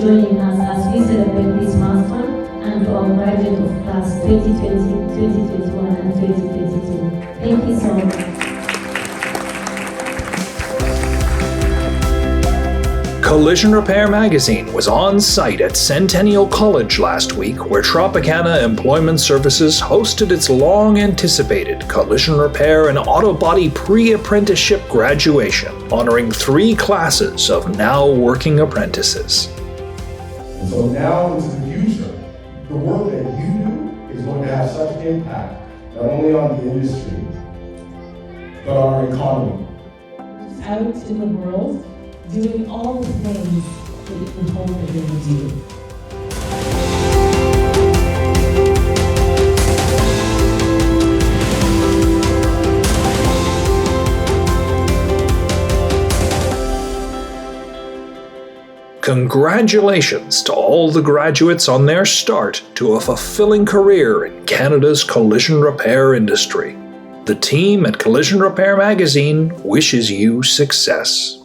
joining us as we celebrate this milestone and to our graduate of class 2020, 2021 and 2022. Thank you so much. Collision Repair Magazine was on site at Centennial College last week, where Tropicana Employment Services hosted its long-anticipated Collision Repair and Auto Body pre-apprenticeship graduation, honoring 3 classes of now working apprentices. And so now into the future, the work that you do is going to have such impact, not only on the industry, but on our economy. Out in the world, doing all the things that you hope that you're going to do. Congratulations to all the graduates on their start to a fulfilling career in Canada's collision repair industry. The team at Collision Repair Magazine wishes you success.